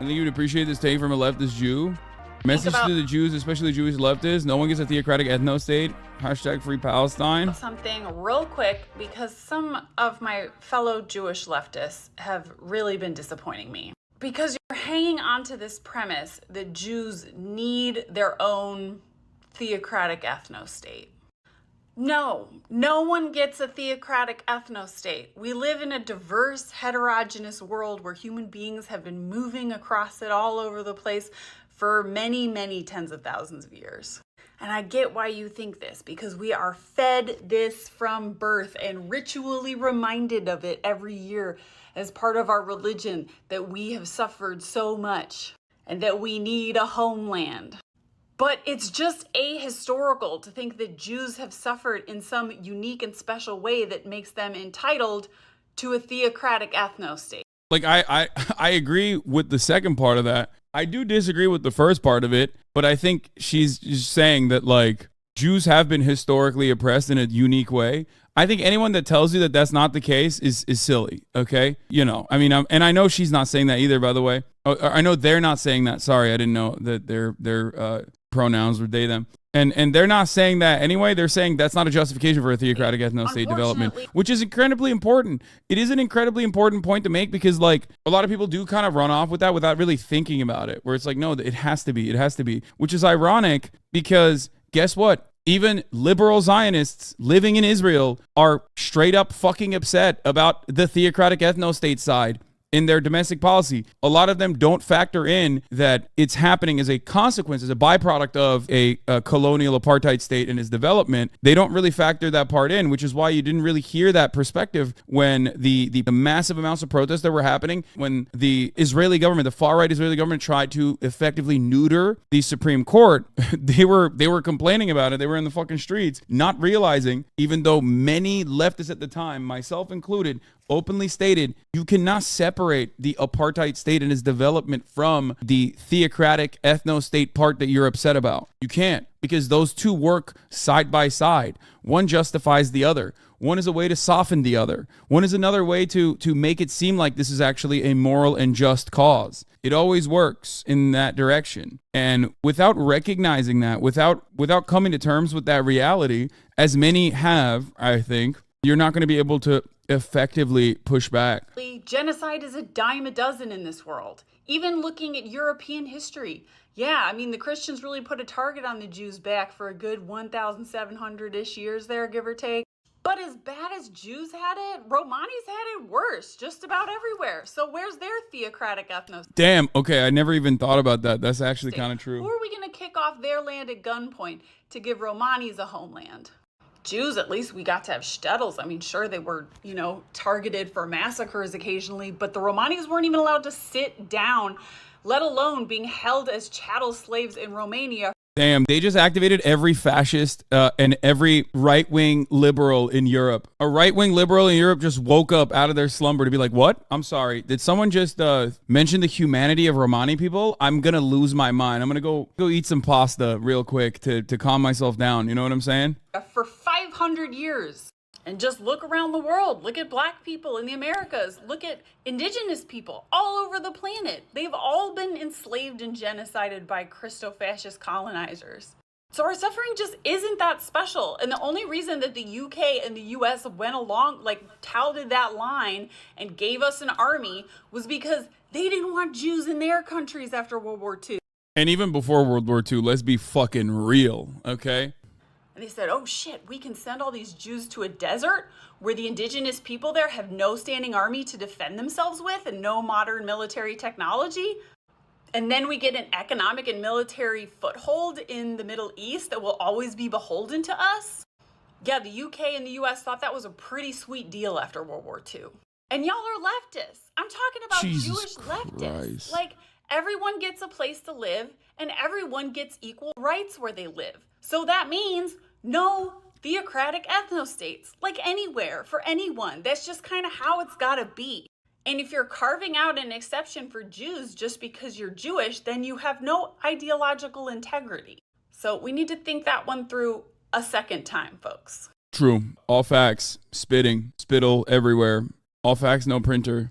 think you'd appreciate this take from a leftist Jew. Message to the Jews, especially Jewish leftists: no one gets a theocratic ethnostate. Hashtag free Palestine. Something real quick, because some of my fellow Jewish leftists have really been disappointing me. Because you're hanging on to this premise that Jews need their own theocratic ethnostate. No one gets a theocratic ethnostate. We live in a diverse, heterogeneous world where human beings have been moving across it all over the place for many, many tens of thousands of years. And I get why you think this, because we are fed this from birth and ritually reminded of it every year as part of our religion, that we have suffered so much and that we need a homeland. But it's just ahistorical to think that Jews have suffered in some unique and special way that makes them entitled to a theocratic ethnostate. Like, I agree with the second part of that. I do disagree with the first part of it, but I think she's just saying that, like, Jews have been historically oppressed in a unique way. I think anyone that tells you that that's not the case is silly, okay? You know, I mean, and I know she's not saying that either, by the way. I know they're not saying that. Sorry, I didn't know that their pronouns were they, them. And they're not saying that anyway. They're saying that's not a justification for a theocratic ethnostate development, which is incredibly important. It is an incredibly important point to make, because, like, a lot of people do kind of run off with that without really thinking about it, where it's like, no, it has to be, which is ironic, because guess what? Even liberal Zionists living in Israel are straight up fucking upset about the theocratic ethnostate side in their domestic policy. A lot of them don't factor in that it's happening as a consequence, as a byproduct of a colonial apartheid state and its development. They don't really factor that part in, which is why you didn't really hear that perspective when the massive amounts of protests that were happening, when the Israeli government, the far-right Israeli government, tried to effectively neuter the Supreme Court. They were complaining about it. They were in the fucking streets, not realizing, even though many leftists at the time, myself included, openly stated, you cannot separate the apartheid state and its development from the theocratic ethno-state part that you're upset about. You can't, because those two work side by side. One justifies the other. One is a way to soften the other. One is another way to make it seem like this is actually a moral and just cause. It always works in that direction. And without recognizing that, without coming to terms with that reality, as many have, I think, you're not going to be able to effectively push back. Genocide is a dime a dozen in this world. Even looking at European history. Yeah, I mean, the Christians really put a target on the Jews' back for a good 1,700-ish years there, give or take. But as bad as Jews had it, Romani's had it worse, just about everywhere. So where's their theocratic ethnos? Damn, okay, I never even thought about that. That's actually kind of true. Who are we going to kick off their land at gunpoint to give Romanis a homeland? Jews, at least we got to have shtetls. I mean, sure, they were, targeted for massacres occasionally, but the Romanis weren't even allowed to sit down, let alone being held as chattel slaves in Romania. Damn, they just activated every fascist and every right-wing liberal in Europe. A right-wing liberal in Europe just woke up out of their slumber to be like, what? I'm sorry. Did someone just mention the humanity of Romani people? I'm going to lose my mind. I'm going to go eat some pasta real quick to calm myself down. You know what I'm saying? For 500 years. And just look around the world. Look at black people in the Americas. Look at indigenous people all over the planet. They've all been enslaved and genocided by Christo-fascist colonizers. So our suffering just isn't that special. And the only reason that the UK and the US went along, touted that line and gave us an army was because they didn't want Jews in their countries after World War II. And even before World War II, let's be fucking real, okay? And they said, oh shit, we can send all these Jews to a desert where the indigenous people there have no standing army to defend themselves with and no modern military technology. And then we get an economic and military foothold in the Middle East that will always be beholden to us. Yeah, the UK and the US thought that was a pretty sweet deal after World War II. And y'all are leftists. I'm talking about Jewish leftists. Everyone gets a place to live and everyone gets equal rights where they live. So that means no theocratic ethnostates, anywhere, for anyone. That's just kind of how it's gotta be. And if you're carving out an exception for Jews just because you're Jewish, then you have no ideological integrity. So we need to think that one through a second time, folks. True. All facts. Spitting. Spittle everywhere. All facts, no printer.